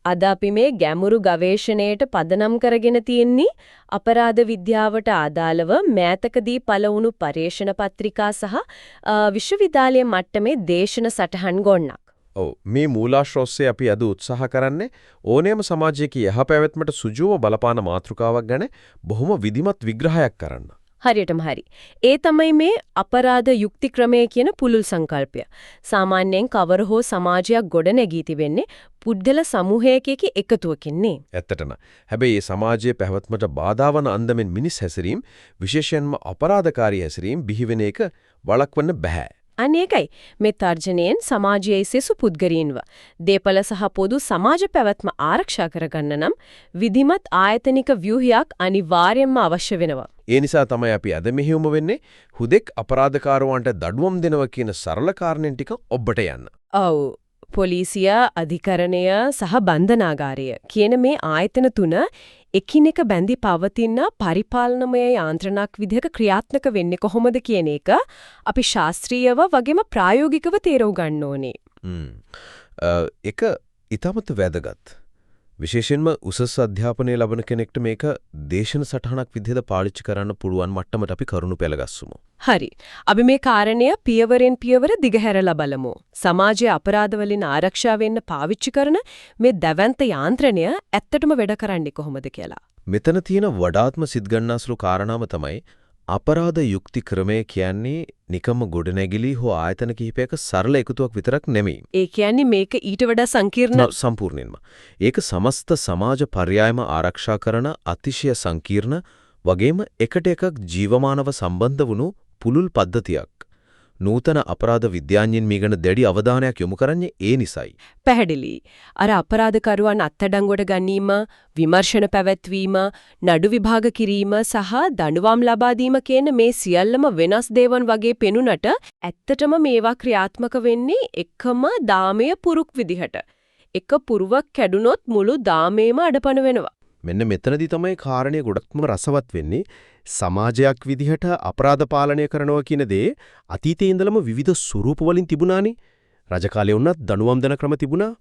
අද අපි මේ ගැඹුරු ගවේෂණයට පදනම් කරගෙන තියෙන්නේ අපරාධ විද්‍යාවට අදාළව මෑතකදී පළ වුණු පර්යේෂණ පත්‍රිකා සහ විශ්වවිද්‍යාලයේ මට්ටමේ දේශන සටහන් ගොන්නක්. ඔව් මේ මූලාශ්‍රෝස්සේ අපි අද උත්සාහ කරන්නේ ඕනෑම සමාජයක යහපැවැත්මට සුජුව බලපාන මාතෘකාවක් ගැන බොහොම විධිමත් විග්‍රහයක් කරන්න. හරියටම හරි. ඒ තමයි මේ අපරාධ යුක්ති ක්‍රමය කියන පුළුල් සංකල්පය. සාමාන්‍යයෙන් කවර හෝ සමාජයක් ගොඩනැගී තිබෙන්නේ පුද්ගල සමූහයක එකතුවකින් නේ. ඇත්තටම. හැබැයි මේ සමාජයේ පැවැත්මට බාධා වන අන්දමින් මිනිස් හැසිරීම විශේෂයෙන්ම අපරාධකාරී හැසිරීම බිහිවෙන එක වළක්වන්න බෑ. අනේකයි මේ තර්ජනයෙන් සමාජයේ සෙසු පුද්ගලයන්ව දේපල සහ පොදු සමාජ පැවැත්ම ආරක්ෂා කරගන්න නම් විධිමත් ආයතනික ව්‍යුහයක් අනිවාර්යයෙන්ම අවශ්‍ය වෙනවා. ඒ නිසා තමයි අපි අද මෙහෙයුම වෙන්නේ හුදෙක් අපරාධකාරවන්ට දඩුවම් දෙනවා කියන සරල කාරණෙන් ටික ඔබට යන්න. ඔව් පොලිසිය, අධිකරණය සහ බන්ධනාගාරය කියන මේ ආයතන තුන එකිනෙක බැඳි පවතින පරිපාලනමය යාන්ත්‍රණයක් විදිහක ක්‍රියාත්මක වෙන්නේ කොහොමද කියන එක අපි ශාස්ත්‍රීයව වගේම ප්‍රායෝගිකව තේරුම් ගන්න ඕනේ. ඒක ඊටමත් වැදගත්. විශේෂයෙන්ම උසස් අධ්‍යාපනය ලබන කෙනෙක්ට මේක දේශන සටහනක් විදිහට පාවිච්චි කරන්න පුළුවන් මට්ටමට අපි කරුණු පෙළගස්සමු. හරි. අපි මේ කාරණය පියවරෙන් පියවර දිගහැරලා බලමු. සමාජයේ අපරාධ වලින් ආරක්ෂා වෙන්න පාවිච්චි කරන මේ දැවැන්ත යාන්ත්‍රණය ඇත්තටම වැඩ කරන්නේ කොහොමද කියලා. මෙතන තියෙන වඩාත්ම සිත්ගන්නාසුළු කාරණාව තමයි අපරාධ යුක්ති ක්‍රමය කියන්නේ නිකම්ම ගොඩනැගිලි හෝ ආයතන කිහිපයක සරල එකතුවක් විතරක් නෙමෙයි. ඒ කියන්නේ මේක ඊට වඩා සංකීර්ණ සම්පූර්ණයෙන්ම. ඒක සමස්ත සමාජ පර්යායම ආරක්ෂා කරන අතිශය සංකීර්ණ වගේම එකට එකක් ජීවමානව සම්බන්ධ වුණු පුළුල් පද්ධතියක්. නූතන අපරාධ විද්‍යාඥයින් මේකට දැඩි අවධානයක් යොමු කරන්නේ ඒ නිසයි. පැහැදිලි. අර අපරාධකරුවන් අත්අඩංගුවට ගැනීම, විමර්ශන පැවැත්වීම, නඩු විභාග කිරීම සහ දඬුවම් ලබා දීම කියන මේ සියල්ලම වෙනස් දේවන් වගේ පෙනුනට ඇත්තටම මේවා ක්‍රියාත්මක වෙන්නේ එකම දාමය පුරුක් විදිහට. එක පුරුවක් කැඩුනොත් මුළු දාමේම අඩපණ වෙනවා. මෙන්න මෙතනදී තමයි කාරණේ ගොඩක්ම රසවත් වෙන්නේ. සමාජයක් විදිහට අපරාධ පාලනය කරනවා කියන දේ අතීතයේ ඉඳලම විවිධ ස්වරූප වලින් තිබුණානේ. රජ කාලේ වුණත් දඬුවම් දෙන ක්‍රම තිබුණා.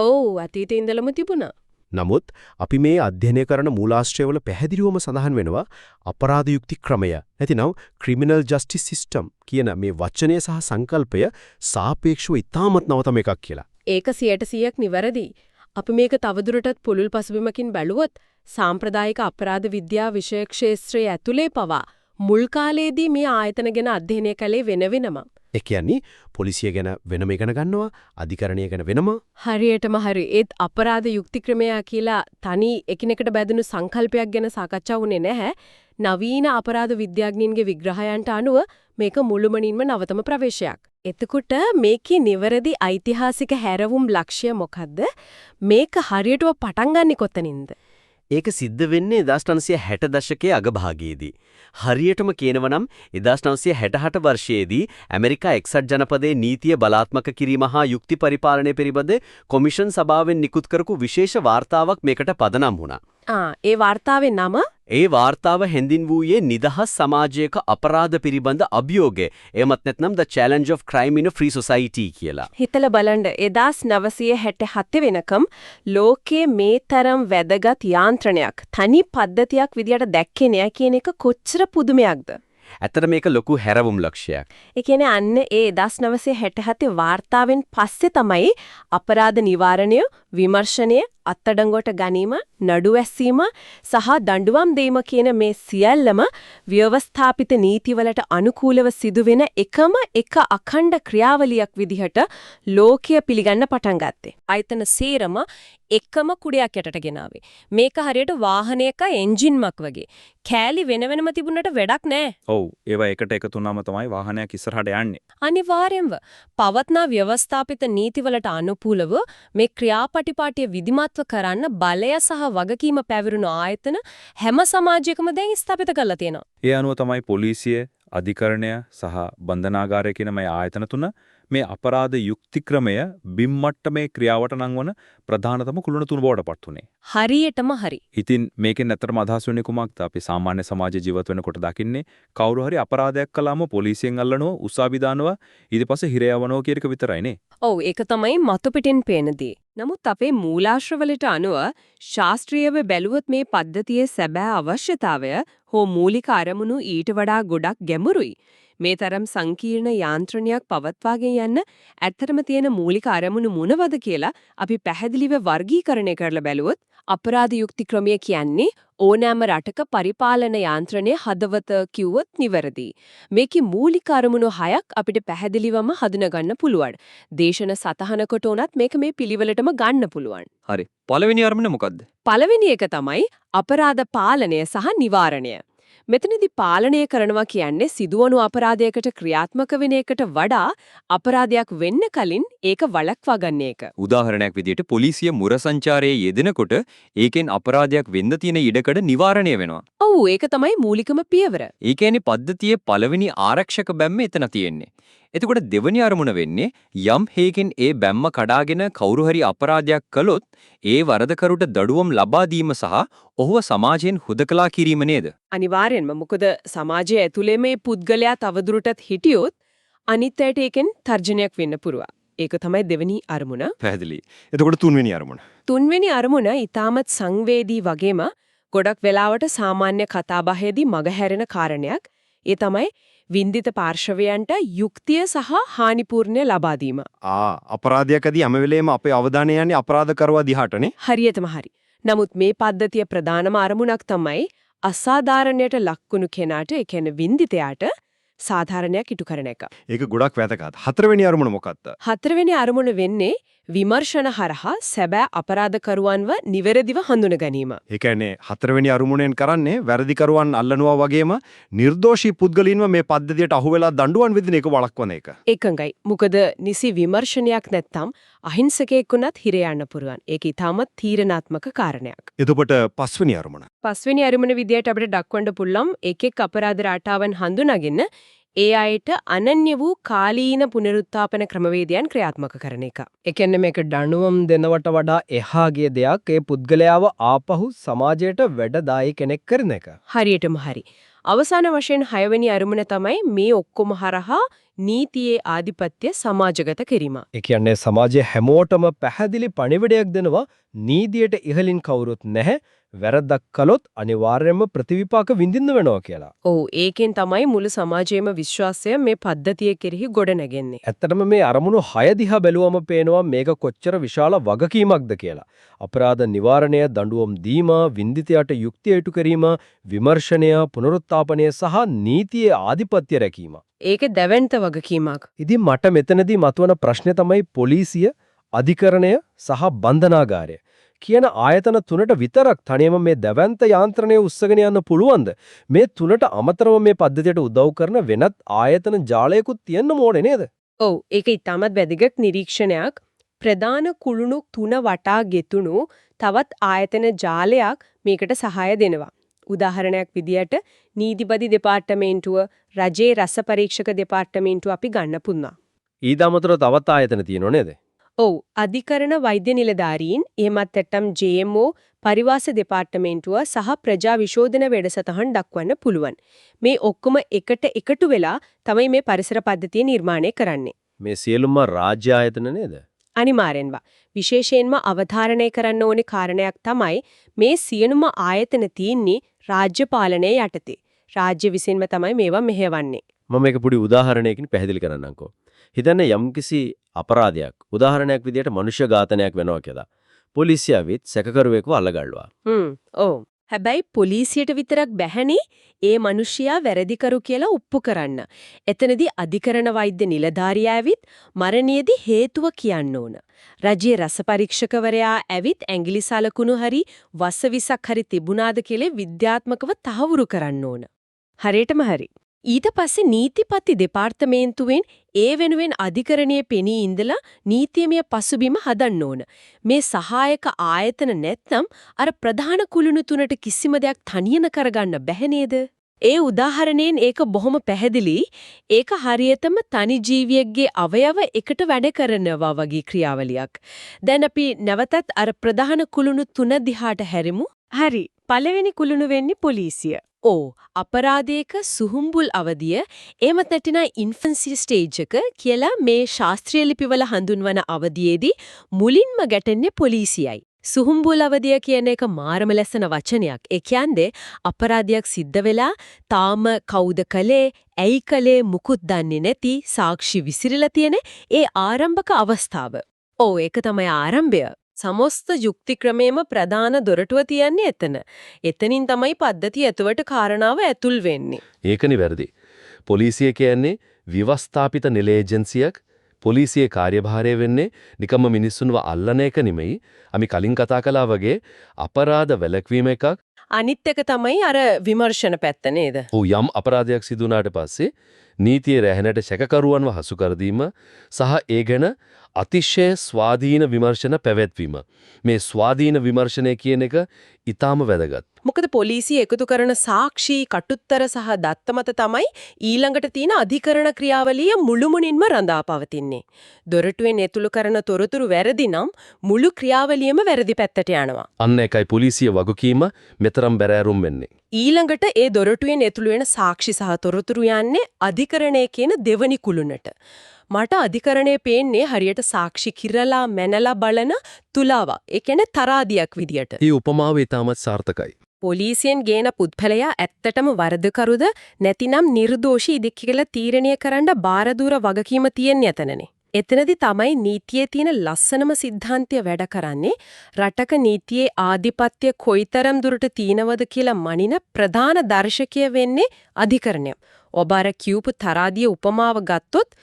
ඔව් අතීතයේ ඉඳලම තිබුණා. නමුත් අපි මේ අධ්‍යයනය කරන මූලාශ්‍රයවල පැහැදිලිවම සඳහන් වෙනවා අපරාධ යුක්ති ක්‍රමය. නැතිනම් ක්‍රිමිනල් ජස්ටිස් සිස්ටම් කියන මේ වචනය සහ සංකල්පය සාපේක්ෂව ඉතාමත් නවතම එකක් කියලා. ඒක 100% නිවැරදි. අපි මේක තවදුරටත් පුළුල් පසුබිමකින් බැලුවොත් සාම්ප්‍රදායික අපරාධ විද්‍යා විෂය ක්ෂේත්‍රයේ ඇතුලේ පවා මුල් කාලේදී මේ ආයතන ගැන අධ්‍යයනය කළේ වෙනම. ඒ කියන්නේ පොලිසිය ගැන වෙනම ඉගෙන ගන්නවා, අධිකරණය ගැන වෙනම. හරියටම හරි. ඒත් අපරාධ යුක්ති ක්‍රමය කියලා තනි එකිනෙකට බැඳුණු සංකල්පයක් ගැන සාකච්ඡා වුණේ නැහැ. නවීන අපරාධ විද්‍යාඥයින්ගේ විග්‍රහයන්ට අනුව මේක මුළුමනින්ම නවතම ප්‍රවේශයක්. එතකොට මේකේ නිවැරදි ඓතිහාසික හැරවුම් ලක්ෂ්‍ය මොකද්ද? මේක හරියටම පටන් ගන්නෙ කොතනින්ද? ඒක සිද්ධ වෙන්නේ 1960 දශකයේ අගභාගයේදී. හරියටම කියනවා නම් 1968 වර්ෂයේදී ඇමරිකා එක්සත් ජනපදයේ නීතිය බලාත්මක කිරීම හා යුක්ති පරිපාලනය පිළිබඳ කොමිෂන් සභාවෙන් නිකුත් කරපු විශේෂ වාර්තාවක් මේකට පදනම් වුණා. ඒ වාර්තාවේ නම ඒ වාර්තාව හැඳින්වුවේ නිදහස් සමාජයක අපරාධ පිළිබඳ අභියෝගය. එමත් නැත්නම් the challenge of crime in a free society කියලා. හිතලා බලන්න 1967 වෙනකම් ලෝකයේ මේ තරම් වැදගත් යාන්ත්‍රණයක් තනි පද්ධතියක් විදියට දැක්කේ නෑ කියන එක කොච්චර පුදුමයක්ද? ඇත්තට මේක ලොකු හැරවුම් ලක්ෂයක්. ඒ කියන්නේ අන්න ඒ 1967 වාර්තාවෙන් පස්සේ තමයි අපරාධ නිවාරණය, විමර්ශනය, අත්අඩංගුවට ගැනීම, නඩු ඇසීම සහ දඬුවම් දීම කියන මේ සියල්ලම ව්‍යවස්ථාපිත නීතිවලට අනුකූලව සිදුවෙන එකම එක අඛණ්ඩ ක්‍රියාවලියක් විදිහට ලෝකය පිළිගන්න පටන් ගත්තේ. ආයතන සේරම එකම කුඩයක් යටට ගෙනාවේ. මේක හරියට වාහනයක එන්ජින්මක් වගේ. කෑලි වෙන වෙනම තිබුණට වැඩක් නැහැ. ඔව් ඒවා එකට එකතු වුණාම තමයි වාහනයක් ඉස්සරහට යන්නේ. අනිවාර්යෙන්ම පවත්නා ව්‍යවස්ථාපිත නීතිවලට අනුකූලව මේ ක්‍රියාපටිපාටිය විධිමත්ව කරන්න බලය සහ වගකීම පැවරුණු ආයතන හැම සමාජයකම දැන් ස්ථාපිත කරලා තියෙනවා. ඒ අනුව තමයි පොලිසිය, අධිකරණය සහ බන්ධනාගාරය කියන මේ ආයතන තුන මේ අපරාධ යුක්ති ක්‍රමය බිම්මට්ටමේ ක්‍රියාවට නංවන ප්‍රධානතම කුළුණ තුන බවට පත් වුනේ. හරියටම හරි. ඉතින් මේකෙන් ඇත්තටම අදහස් වෙන්නේ කුමක්ද? අපි සාමාන්‍ය සමාජ ජීවත් වෙනකොට දකින්නේ කවුරු හරි අපරාධයක් කළාම පොලිසියෙන් අල්ලනවා, උසාවි දානවා, ඊට පස්සේ හිර යවනවා කියන එක විතරයිනේ. ඔව් ඒක තමයි මතු පිටින් පේන දේ. නමුත් අපේ මූලාශ්‍රවලට අනුව ශාස්ත්‍රීයව බැලුවොත් මේ පද්ධතියේ සැබෑ අවශ්‍යතාවය හෝ මූලික අරමුණු ඊට වඩා ගොඩක් ගැඹුරුයි. මේ තරම් සංකීර්ණ යාන්ත්‍රණයක් පවත්වාගෙන යන්න ඇත්තටම තියෙන මූලික අරමුණු මොනවද කියලා අපි පැහැදිලිව වර්ගීකරණය කරලා බැලුවොත් අපරාධ යුක්ති ක්‍රමය කියන්නේ ඕනෑම රටක පරිපාලන යාන්ත්‍රණයේ හදවත කිව්වොත් නිවැරදි. මේකේ මූලික අරමුණු 6ක් අපිට පැහැදිලිවම හඳුනගන්න පුළුවන්. දේශන සතහනකට උනත් මේක මේ පිළිවෙලටම ගන්න පුළුවන්. හරි. පළවෙනි අරමුණ මොකද්ද? පළවෙනි එක තමයි අපරාධ පාලනය සහ නිවාරණය. මෙතනදී පාලනය කරනවා කියන්නේ සිදුවණු අපරාධයකට ක්‍රියාත්මක වෙන එකට වඩා අපරාධයක් වෙන්න කලින් ඒක වළක්වා ගන්න එක. උදාහරණයක් විදිහට පොලිසිය මුර සංචාරයේ යෙදෙනකොට ඒකෙන් අපරාධයක් වෙන්න තියෙන ඉඩකඩ නිවාරණය වෙනවා. ඔව් ඒක තමයි මූලිකම පියවර. ඒ කියන්නේ පද්ධතියේ පළවෙනි ආරක්ෂක බැම්ම එතන තියෙන්නේ. එතකොට දෙවෙනි අරමුණ වෙන්නේ යම් හේකින් ඒ බැම්ම කඩාගෙන කවුරු හරි අපරාධයක් කළොත් ඒ වරදකරුට දඩුවම් ලබා දීම සහ ඔහුව සමාජයෙන් හුදකලා කිරීම නේද? අනිවාර්යෙන්ම මොකද සමාජය ඇතුලේ මේ පුද්ගලයා තවදුරටත් හිටියොත් අනිත් අයට ඒකෙන් තර්ජනයක් වෙන්න පුරුවා. ඒක තමයි දෙවෙනි අරමුණ. පැහැදිලි. එතකොට තුන්වෙනි අරමුණ. තුන්වෙනි අරමුණ ඊටමත් සංවේදී වගේම ගොඩක් වෙලාවට සාමාන්‍ය කතාබහේදී මගහැරෙන කාරණයක්. ඒ තමයි වින්දිත පාර්ශවයන්ට යුක්තිය සහ හානිපූර්ණය ලබා දීම. අපරාධයකදී හැම වෙලේම අපේ අවධානය යන්නේ අපරාධකරුවා දිහාටනේ. හරියටම හරි. නමුත් මේ පද්ධතිය ප්‍රධානම අරමුණක් තමයි අසාධාරණයට ලක්කුණු කෙනාට, ඒ කියන්නේ වින්දිතයාට සාධාරණයක් ඉටු කරන එක. ඒක ගොඩක් වැදගත්. හතරවෙනි අරමුණ මොකක්ද? හතරවෙනි අරමුණ වෙන්නේ විමර්ශන හරහා සැබෑ අපරාධකරුවන්ව නිවැරදිව හඳුන ගැනීම. ඒ කියන්නේ හතරවෙනි අරමුණෙන් කරන්නේ වැරදිකරුවන් අල්ලනවා වගේම නිර්දෝෂී පුද්ගලයන්ව මේ පද්ධතියට අහු වෙලා දඬුවම් විදින එක වළක්වන එක. ඒකඟයි. මොකද නිසි විමර්ශනයක් නැත්තම් අහිංසකයෙක් වුණත් හිර යන්න පුරුවන්. ඒක ඊටමත් තීරණාත්මක කාරණයක්. එතකොට පස්වෙනි අරමුණ. පස්වෙනි අරමුණ විදියට අපිට දක්වන්න පුළුවන් එක් අපරාධ රටාවන් හඳුනාගෙන ඒ අයට අනන්‍ය වූ කාලීන පුනරුත්ථාපන ක්‍රමවේදයන් ක්‍රියාත්මක කරන එක. ඒ කියන්නේ මේක දඬුවම් දෙනවට වඩා එහා ගිය දෙයක් ඒ පුද්ගලයාව ආපහු සමාජයට වැඩදායි කෙනෙක් කරන එක. හරියටම හරි. අවසාන වශයෙන් 6 වෙනි අරමුණ තමයි මේ ඔක්කොම හරහා නීතියේ ආධිපත්‍ය සමාජගත කිරීම. ඒ කියන්නේ සමාජයේ හැමෝටම පැහැදිලි පණිවිඩයක් දෙනවා නීතියට ඉහළින් කවුරුත් නැහැ. වැරද්දක් කළොත් අනිවාර්යයෙන්ම ප්‍රතිවිපාක විඳින්න වෙනවා කියලා. ඔව් ඒකෙන් තමයි මුළු සමාජයේම විශ්වාසය මේ පද්ධතිය කෙරෙහි ගොඩනැගෙන්නේ. ඇත්තටම මේ අරමුණු 6 දිහා බැලුවම පේනවා මේක කොච්චර විශාල වගකීමක්ද කියලා. අපරාධ නිවාරණය, දඬුවම් දීම, වින්දිතයට යුක්තිය ඉටු කිරීම, විමර්ශනය, පුනරුත්ථාපනය සහ නීතියේ ආධිපත්‍ය රැකීම. ඒක දැවැන්ත වගකීමක්. ඉතින් මට මෙතනදී මතුවන ප්‍රශ්නේ තමයි පොලිසිය, අධිකරණය සහ බන්ධනාගාරය කියන ආයතන තුනට විතරක් තනියම මේ දැවැන්ත යාන්ත්‍රණය උස්සගෙන යන්න පුළුවන්ද? මේ තුනට අමතරව මේ පද්ධතියට උදව් කරන වෙනත් ආයතන ජාලයකුත් තියෙන්න ඕනේ නේද? ඔව් ඒක ඉතාමත් වැදගත් නිරීක්ෂණයක්. ප්‍රධාන කුළුණු තුන වටා ගෙතුණු තවත් ආයතන ජාලයක් මේකට සහාය දෙනවා. උදාහරණයක් විදියට නීතිපති දෙපාර්තමේන්තුව, රජයේ රස පරීක්ෂක දෙපාර්තමේන්තුව අපි ගන්න පුන්නා. ඊට අමතරව තවත් ආයතන තියෙනව නේද? ඔව් අධිකරණ වෛද්‍ය නිලධාරීන් එහෙමත් නැත්නම් JMO පරිවාස දෙපාර්තමේන්තුව සහ ප්‍රජා විශෝධන වැඩසටහන් දක්වන්න පුළුවන්. මේ ඔක්කොම එකට එකතු වෙලා තමයි මේ පරිසර පද්ධතිය නිර්මාණය කරන්නේ. මේ සියලුම රාජ්‍ය ආයතන නේද? අනිවාර්යෙන්ම. විශේෂයෙන්ම අවධාරණය කරන්න ඕනේ කාරණයක් තමයි මේ සියලුම ආයතන තියෙන්නේ රාජ්‍ය පාලනය යටතේ. රාජ්‍ය විසින්ම තමයි මේවා මෙහෙවන්නේ. මම මේක පොඩි උදාහරණයකින් පැහැදිලි කරන්නම්කෝ. හිතන්න යම්කිසි අපරාධයක් උදාහරණයක් විදියට මනුෂ්‍ය ඝාතනයක් වෙනවා කියලා. පොලිසිය ඇවිත් සැකකරුවෙක්ව අල්ලගල්වා. ඔව්. හැබැයි පොලිසියට විතරක් බැහැනේ ඒ මිනිහයා වැරදිකරු කියලා ඔප්පු කරන්න. එතනදී අධිකරණ වෛද්‍ය නිලධාරියා ඇවිත් මරණයේදී හේතුව කියන්න ඕන. රජයේ රස පරීක්ෂකවරයා ඇවිත් ඇඟිලි සලකුණු හරි වසවිසක් හරි තිබුණාද කියලා විද්‍යාත්මකව තහවුරු කරන්න ඕන. හරියටම හරි. ඊට පස්සේ නීතිපති දෙපාර්තමේන්තුවෙන් ඒ වෙනුවෙන් අධිකරණයේ පෙනී ඉඳලා නීතියමය පසුබිම හදන්න ඕන. මේ සහායක ආයතන නැත්නම් අර ප්‍රධාන කුළුණු තුනට කිසිම දෙයක් තනියම කරගන්න බැහැ නේද? ඒ උදාහරණයෙන් ඒක බොහොම පැහැදිලි. ඒක හරියටම තනි ජීවියෙක්ගේ අවයව එකට වැඩ කරනවා වගේ ක්‍රියාවලියක්. දැන් අපි නැවතත් අර ප්‍රධාන කුළුණු තුන දිහාට හැරිමු. හරි. පළවෙනි කුළුණ වෙන්නේ පොලිසිය. අපරාධයක සුහුම්බුල් අවධිය එහෙම නැතිනම් ඉන්ෆන්සි ස්ටේජ් එක කියලා මේ ශාස්ත්‍රීය ලිපිවල හඳුන්වන අවධියේදී මුලින්ම ගැටෙන්නේ පොලිසියයි. සුහුම්බුල් අවධිය කියන එක මාරම ලස්සන වචනයක්. ඒ කියන්නේ අපරාධයක් සිද්ධ වෙලා තාම කවුද කළේ, ඇයි කළේ මුකුත් දන්නේ නැති සාක්ෂි විසිරලා තියෙන ඒ ආරම්භක අවස්ථාව. ඒක තමයි ආරම්භය. සමස්ත යුක්ති ක්‍රමයේම ප්‍රධාන දොරටුව තියන්නේ එතන. එතනින් තමයි පද්ධතිය ඇතුළට කාරණාව ඇතුල් වෙන්නේ. ඒකනේ වැරදි. පොලිසිය කියන්නේ විවස්ථාපිත නිල ඒජන්සියක්. පොලිසියේ කාර්යභාරය වෙන්නේ නිකම්ම මිනිස්සුන්ව අල්ලන එක නෙමෙයි. අපි කලින් කතා කළා වගේ අපරාධ වැළැක්වීම එකක්. අනිත් එක තමයි අර විමර්ශන පැත්ත නේද? යම් අපරාධයක් සිදු වුණාට පස්සේ නීතියේ රැහැනට සැකකරුවන්ව හසු කර දීම සහ ඒ ගැන අතිශය ස්වාධීන විමර්ශන පැවැත්වීම. මේ ස්වාධීන විමර්ශනය කියන එක ඊටාම වැදගත්. මොකද පොලිසිය එකතු කරන සාක්ෂි, කටුත්තර සහ දත්ත මත තමයි ඊළඟට තියෙන අධිකරණ ක්‍රියාවලිය මුළුමනින්ම රඳා පවතින්නේ. දොරටුවෙන් ඇතුළු කරන තොරතුරු වැරදි නම් මුළු ක්‍රියාවලියම වැරදි පැත්තට යනවා. අන්න ඒකයි පොලිසිය වගකීම මෙතරම් බැරෑරුම් වෙන්නේ. ඊළඟට ඒ දොරටුවෙන් ඇතුළු වෙන සාක්ෂි සහ තොරතුරු යන්නේ අධිකරණයේ කියන දෙවනි කුළුණට. මට අධිකරණයේ පේන්නේ හරියට සාක්ෂි කිරලා මැනලා බලන තුලාව. ඒ කියන්නේ තරාදියක් විදියට. මේ උපමාව ඊටමත් සාර්ථකයි. පොලිසියෙන් ගේන පුද්ගලයා ඇත්තටම වරදකරුද නැතිනම් නිර්දෝෂීද කියලා තීරණය කරන්න බාරදූර වගකීම තියෙන්නේ එතනනේ. එතනදී තමයි නීතියේ තියෙන ලස්සනම સિદ્ધාන්තය වැඩ කරන්නේ. රටක නීතියේ ආධිපත්‍ය කොයිතරම් දුරට තියෙනවද කියලා මනින ප්‍රධාන දර්ශකය වෙන්නේ අධිකරණය. ඔබ අර කියූප තරාදිය උපමාව ගත්තොත්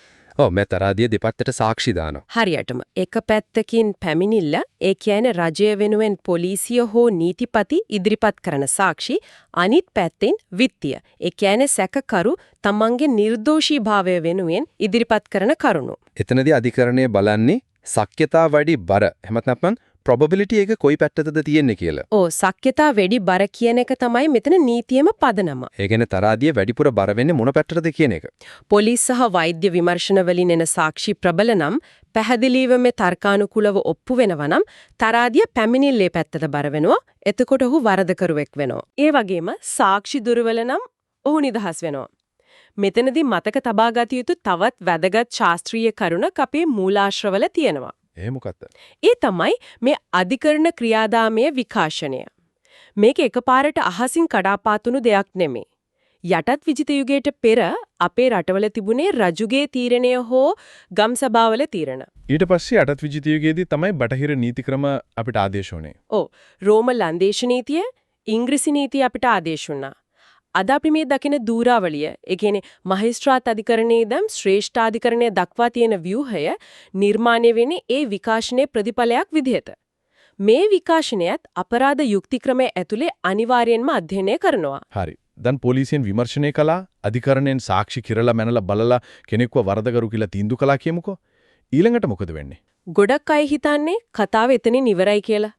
මේ තරාදිය දෙපැත්තට සාක්ෂි දානවා. හරියටම එක පැත්තකින් පැමිණිල්ල ඒ කියන්නේ රජය වෙනුවෙන් පොලිසිය හෝ නීතිපති ඉදිරිපත් කරන සාක්ෂි, අනිත් පැත්තෙන් විත්තිය ඒ කියන්නේ සැකකරු තමන්ගේ නිර්දෝෂීභාවය වෙනුවෙන් ඉදිරිපත් කරන කරුණු. එතනදී අධිකරණය බලන්නේ ශක්්‍යතා වැඩි බර එහෙමත් නැත්නම් probability එක කොයි පැත්තටද තියෙන්නේ කියලා. ශක්්‍යතා වැඩි බර කියන එක තමයි මෙතන නීතියම පදනම. ඒ කියන්නේ තරාදිය වැඩිපුර බර වෙන්නේ මොන පැත්තටද කියන එක. පොලිස් සහ වෛද්‍ය විමර්ශන වලින් එන සාක්ෂි ප්‍රබල නම් පැහැදිලිවම තර්කානුකූලව ඔප්පු වෙනවා නම් තරාදිය පැමිණිල්ලේ පැත්තට බර වෙනවා. එතකොට ඔහු වරදකරුවෙක් වෙනවා. ඒ වගේම සාක්ෂි දුර්වල නම් ඔහු නිදහස් වෙනවා. මෙතනදී මතක තබා ගත යුතු තවත් වැදගත් ශාස්ත්‍රීය කරුණක් අපේ මූලාශ්‍රවල තියෙනවා. මොකක්ද? ඒ තමයි මේ අධිකරණ ක්‍රියාදාමයේ විකාශනය. මේක එකපාරට අහසින් කඩාපාතුණු දෙයක් නෙමෙයි. යටත් විජිත යුගයට පෙර අපේ රටවල තිබුණේ රජුගේ තීරණය හෝ ගම්සභාවල තීරණ. ඊට පස්සේ යටත් විජිත යුගයේදී තමයි බටහිර නීති ක්‍රම අපිට ආදේශ වුණේ. රෝම ලන්දේශ නීතිය, ඉංග්‍රීසි නීතිය අපිට ආදේශ වුණා. අද අපි මේ දකින දූරාවලිය, ඒ කියන්නේ මහේස්ත්‍රාත් අධිකරණයේ දම් ශ්‍රේෂ්ඨාධිකරණයේ දක්වා තියෙන ව්‍යුහය නිර්මාණය වෙන්නේ ඒ විකාශනයේ ප්‍රතිඵලයක් විදිහට. මේ විකාශනයත් අපරාධ යුක්ති ක්‍රමයේ ඇතුලේ අනිවාර්යෙන්ම අධ්‍යයනය කරනවා. හරි. දැන් පොලිසියෙන් විමර්ශනය කළා, අධිකරණයෙන් සාක්ෂි කිරලා මැනලා බලලා කෙනෙක්ව වරදකරු කියලා තීන්දුව කළා කියමුකෝ. ඊළඟට මොකද වෙන්නේ? ගොඩක් අය හිතන්නේ කතාව එතනින් ඉවරයි කියලා.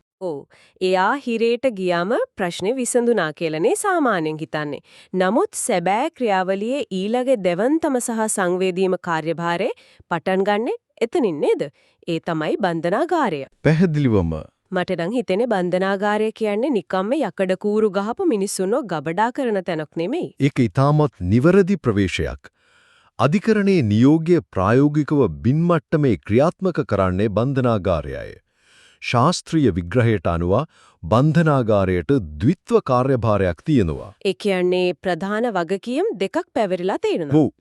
එයා හිරේට ගියාම ප්‍රශ්නේ විසඳුණා කියලානේ සාමාන්‍යයෙන් හිතන්නේ. නමුත් සැබෑ ක්‍රියාවලියේ ඊළඟ දෙවන්තම සහ සංවේදීම කාර්යභාරේ පටන් ගන්නෙ එතනින් නේද? ඒ තමයි බන්ධනාගාරය. පැහැදිලිවම මට නම් හිතෙන්නේ බන්ධනාගාරය කියන්නේ නිකම්ම යකඩ කූරු ගහපු මිනිස්සුන්ව ගබඩා කරන තැනක් නෙමෙයි. ඒක ඊටමත් නිවැරදි ප්‍රවේශයක්. අධිකරණයේ නියෝගය ප්‍රායෝගිකව බින්මට්ටමේ ක්‍රියාත්මක කරන්නේ බන්ධනාගාරයයි. ශාස්ත්‍රීය විග්‍රහයට අනුව බන්ධනාගාරයට ද්විත්ව කාර්යභාරයක් තියෙනවා. ඒ කියන්නේ ප්‍රධාන වගකීම් දෙකක් පැවරිලා තියෙනවා. ඔව්.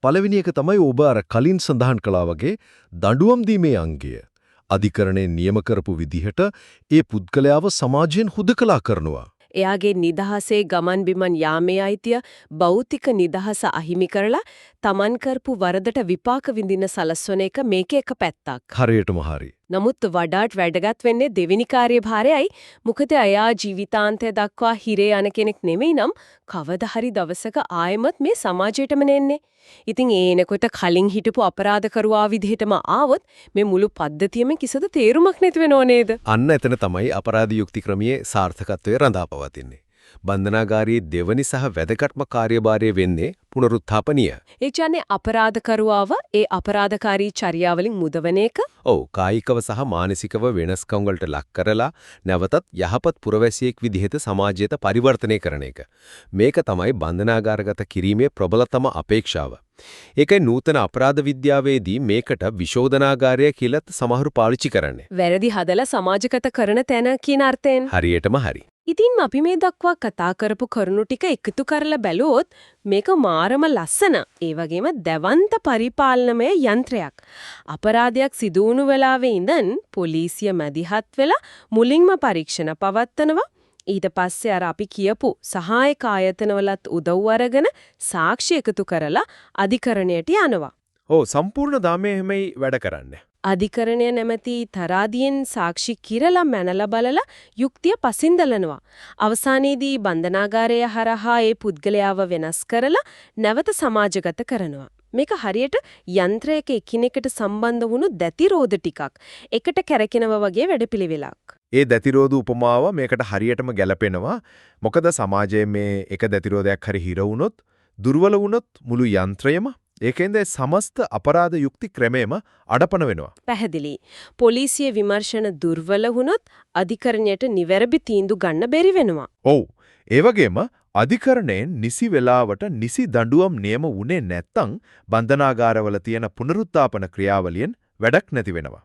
පළවෙනි එක තමයි ඔබ අර කලින් සඳහන් කළා වගේ දඬුවම් දීමේ අංගය. අධිකරණය නියම කරපු විදිහට ඒ පුද්ගලයාව සමාජයෙන් හුදකලා කරනවා. එයාගේ නිදහසේ ගමන් බිමන් යාමේ අයිතිය භෞතික නිදහස අහිමි කරලා Taman කරපු වරදට විපාක විඳින සලස්වන එක මේකේ එක පැත්තක්. හරියටම හරි. නමුත් වඩාත් වැදගත් වෙන්නේ දෙවෙනි කාර්යභාරයයි. මොකද අයා ජීවිතාන්තය දක්වා හිරේ යන කෙනෙක් නෙමෙයි නම් කවදා හරි දවසක ආයෙමත් මේ සමාජයටම නෙන්නේ. ඉතින් ඒනකොට කලින් හිටපු අපරාධකරුවා විදිහටම ආවොත් මේ මුළු පද්ධතියම කිසිද තේරුමක් නැති වෙනව නේද? අන්න එතන තමයි අපරාධ යුක්ති ක්‍රමයේ සාර්ථකත්වය රඳා පවතින්නේ. බන්ධනාගාරයේ දෙවනි සහ වැදගත්ම කාර්යභාරය වෙන්නේ පුනරුත්ථාපනීය. ඒ කියන්නේ අපරාධකරුවාව ඒ අපරාධකාරී චර්යාවලින් මුදවන එක. ඔව් කායිකව සහ මානසිකව වෙනස්කම් වලට ලක් කරලා නැවතත් යහපත් පුරවැසියෙක් විදිහට සමාජයට පරිවර්තනය කරන එක. මේක තමයි බන්ධනාගාරගත කිරීමේ ප්‍රබලතම අපේක්ෂාව. ඒකයි නූතන අපරාධ විද්‍යාවේදී මේකට විශෝධනාගාරය කියලාත් සමහරු පාවිච්චි කරන්නේ. වැරදි හදලා සමාජගත කරන තැන කියන අර්ථයෙන්. හරියටම හරි. ඉතින් අපි මේ දක්වා කතා කරපු කරුණු ටික එකතු කරලා බැලුවොත් මේක මාරම ලස්සන. ඒ වගේම දවන්ත පරිපාලනමය යන්ත්‍රයක්. අපරාධයක් සිදු වුණු වෙලාවේ ඉඳන් පොලිසිය මැදිහත් වෙලා මුලින්ම පරීක්ෂණ පවත්වනවා. ඊට පස්සේ අර අපි කියපු සහායක ආයතනවලත් උදව් අරගෙන සාක්ෂි එකතු කරලා අධිකරණයට යනවා. ඔව් සම්පූර්ණ දාමේ එහෙමයි වැඩ කරන්නේ. අධිකරණය නැමැති තරාදියෙන් සාක්ෂි කිරලා මැනලා බලලා යුක්තිය පසින්දලනවා. අවසානයේදී බන්ධනාගාරය හරහා ඒ පුද්ගලයාව වෙනස් කරලා නැවත සමාජගත කරනවා. මේක හරියට යන්ත්‍රයක එකිනෙකට සම්බන්ධ වුණු දැතිරෝධ ටිකක් එකට කැරකෙනවා වගේ වැඩපිළිවෙලක්. ඒ දැතිරෝධ උපමාව මේකට හරියටම ගැලපෙනවා. මොකද සමාජයේ මේ එක දැතිරෝධයක් හරි හිර වුණොත්, දුර්වල වුණොත් මුළු යන්ත්‍රයම ඒකෙන්ද සමස්ත අපරාධ යුක්ති ක්‍රමයම අඩපණ වෙනවා. පැහැදිලි. පොලිසිය විමර්ශන දුර්වල වුණොත් අධිකරණයට නිවැරදි තීන්දුව ගන්න බැරි වෙනවා. ඔව්. ඒ වගේම අධිකරණයෙන් නිසි වෙලාවට නිසි දඬුවම් නියම වුණේ නැත්නම් බන්ධනාගාරවල තියෙන පුනරුත්ථාපන ක්‍රියාවලියෙන් වැඩක් නැති වෙනවා.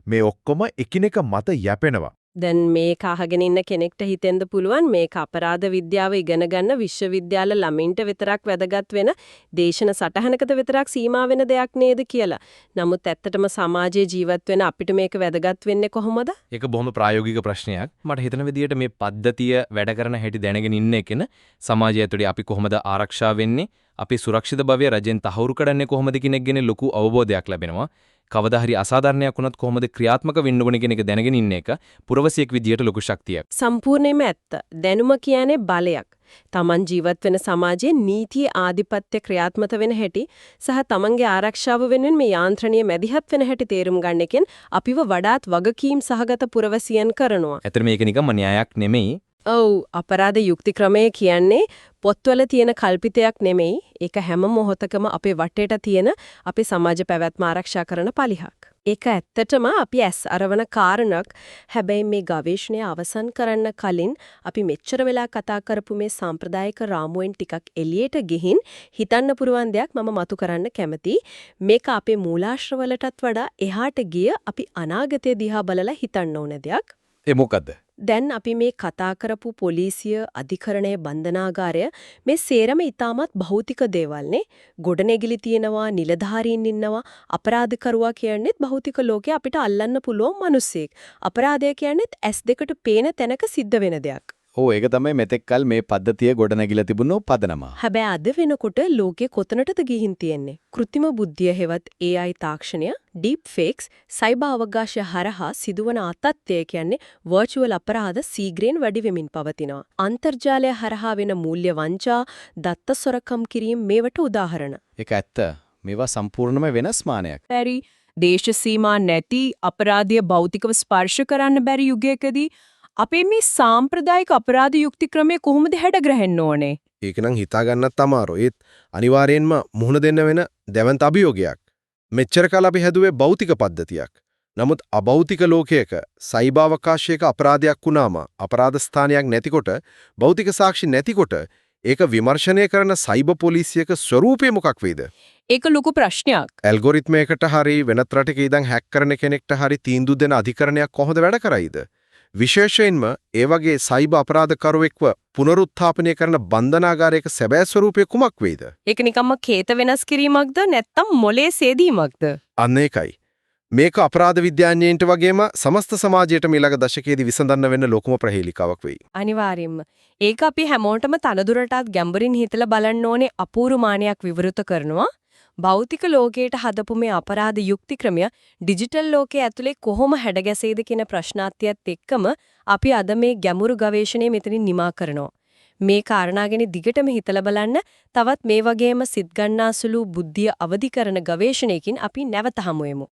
මේ ඔක්කොම එකිනෙක මත යැපෙනවා. දැන් මේක අහගෙන ඉන්න කෙනෙක්ට හිතෙන්න පුළුවන් මේක අපරාධ විද්‍යාව ඉගෙන ගන්න විශ්වවිද්‍යාල ළමින්ට විතරක් වැදගත් වෙන දේශන සටහනකට විතරක් සීමා වෙන දෙයක් නේද කියලා. නමුත් ඇත්තටම සමාජයේ ජීවත් වෙන අපිට මේක වැදගත් වෙන්නේ කොහොමද? ඒක බොහොම ප්‍රායෝගික ප්‍රශ්නයක්. මට හිතන විදිහට මේ පද්ධතිය වැඩ කරන හැටි දැනගෙන ඉන්න එකන සමාජය ඇතුලේ අපි කොහොමද ආරක්ෂා වෙන්නේ? අපි සුරක්ෂිත භවය රජෙන් තහවුරු කරන්නේ කොහොමද කියන එක ගැන ලොකු අවබෝධයක් ලැබෙනවා. කවදා හරි අසාධාරණයක් වුණත් කොහොමද ක්‍රියාත්මක වෙන්න ඕනේ කියන එක දැනගෙන ඉන්න එක පුරවැසියෙක් විදියට ලොකු ශක්තියක්. සම්පූර්ණයෙන්ම ඇත්ත. දැනුම කියන්නේ බලයක්. Taman ජීවත් වෙන සමාජයේ නීතිය ආධිපත්‍ය ක්‍රියාත්මක වෙන හැටි සහ Tamanගේ ආරක්ෂාව වෙනුවෙන් මේ යාන්ත්‍රණීය මැදිහත් වෙන හැටි තේරුම් ගන්න එකෙන් අපිව වඩාත් වගකීම් සහගත පුරවැසියන් කරනවා. ඇත්තට මේක නිකම්ම න්‍යායක් නෙමෙයි. ඔව් අපරාධ යුක්ති ක්‍රමය කියන්නේ පොත්වල තියෙන කල්පිතයක් නෙමෙයි. ඒක හැම මොහොතකම අපේ වටේට තියෙන අපේ සමාජ පැවැත්ම ආරක්ෂා කරන පලිහක්. ඒක ඇත්තටම අපි ඇස් අරවන කාරණක්. හැබැයි මේ ගවේෂණය අවසන් කරන්න කලින් අපි මෙච්චර වෙලා කතා කරපු මේ සාම්ප්‍රදායික රාමුවෙන් ටිකක් එළියට ගිහින් හිතන්න පුරුවන් දෙයක් මම මතු කරන්න කැමතියි. මේක අපේ මූලාශ්‍රවලටත් වඩා එහාට ගිය අපි අනාගතය දිහා බලලා හිතන්න ඕන දෙයක්. ඒ මොකද්ද? දැන් අපි මේ කතා කරපු පොලිසිය අධිකරණයේ බන්ධනාගාරය මේ සේරම ඊටමත් භෞතික දේවල්නේ. ගොඩනැගිලි තියෙනවා, නිලධාරීන් ඉන්නවා, අපරාධකරුවා කියන්නේත් භෞතික ලෝකේ අපිට අල්ලන්න පුළුවන් මිනිස්සෙක්. අපරාධය කියන්නේත් S2කට පේන තැනක සිද්ධ වෙන දෙයක්. ඔව් ඒක තමයි මෙතෙක්කල් මේ පද්ධතිය ගොඩනැගිලා තිබුණු පදනම. හැබැයි අද වෙනකොට ලෝකේ කොතනටද ගිහින් තියෙන්නේ? කෘත්‍රිම බුද්ධිය හෙවත් AI තාක්ෂණය, deep fakes, සයිබර් අවකාශය හරහා සිදුවන ආතත්ත්වය කියන්නේ virtual අපරාධ සීග්‍රයෙන් වැඩි වෙමින් පවතිනවා. අන්තර්ජාලය හරහා වෙන මූල්‍ය වංචා, දත්ත සොරකම් කිරීම මේවට උදාහරණ. ඒක ඇත්ත. මේවා සම්පූර්ණම වෙනස් මානයක්. බැරි දේශ සීමා නැති අපරාධය භෞතිකව ස්පර්ශ කරන්න බැරි යුගයකදී අපේ මේ සාම්ප්‍රදායික අපරාධ යුක්ති ක්‍රමය කොහොමද හැඩගැහෙන්න ඕනේ? ඒක නම් හිතා ගන්නත් අමාරු. ඒත් අනිවාර්යයෙන්ම මුහුණ දෙන්න වෙන දැවන්ත අභියෝගයක්. මෙච්චර කාල අපි හැදුවේ භෞතික පද්ධතියක්. නමුත් අභෞතික ලෝකයක සයිබර් අවකාශයක අපරාධයක් වුණාම අපරාධ ස්ථානයක් නැතිකොට භෞතික සාක්ෂි නැතිකොට ඒක විමර්ශනය කරන සයිබර් පොලිසියක ස්වරූපය මොකක් වේද? ඒක ලොකු ප්‍රශ්නයක්. ඇල්ගොරිත්මයකට හරි වෙනත් රටක ඉඳන් හැක් කරන කෙනෙක්ට හරි තීන්දුව දෙන අධිකරණයක් කොහොමද වැඩ කරයිද? විශේෂයෙන්ම ඒ වගේ සයිබර් අපරාධකරුවෙක්ව පුනරුත්ථාපනය කරන බන්ධනාගාරයක සැබෑ ස්වරූපය කුමක් වේද? ඒක නිකම්ම කේත වෙනස් කිරීමක්ද නැත්නම් මොලේ සේදීමක්ද? අන්න ඒකයි. මේක අපරාධ විද්‍යාඥයින්ට වගේම සමස්ත සමාජයටම ඊළඟ දශකයේදී විසඳන්න වෙන ලොකුම ප්‍රහේලිකාවක් වෙයි. අනිවාර්යයෙන්ම. ඒක අපි හැමෝටම තනදුරටත් ගැඹුරින් හිතලා බලන්න ඕනේ අපූර්ව මානයක් විවෘත කරනවා. භෞතික ලෝකයට හදපු මේ අපරාධ යුක්ති ක්‍රමය ඩිජිටල් ලෝකයේ ඇතුලේ කොහොම හැඩගැසෙයිද කියන ප්‍රශ්නාර්ථයත් එක්කම අපි අද මේ ගැඹුරු ගවේෂණය මෙතනින් නිමා කරනවා. මේ කාරණා ගැන දිගටම හිතලා බලන්න තවත් මේ වගේම සිත් ගන්නාසුළු බුද්ධිය අවදි කරන ගවේෂණයකින් අපි නැවත හමු වෙමු.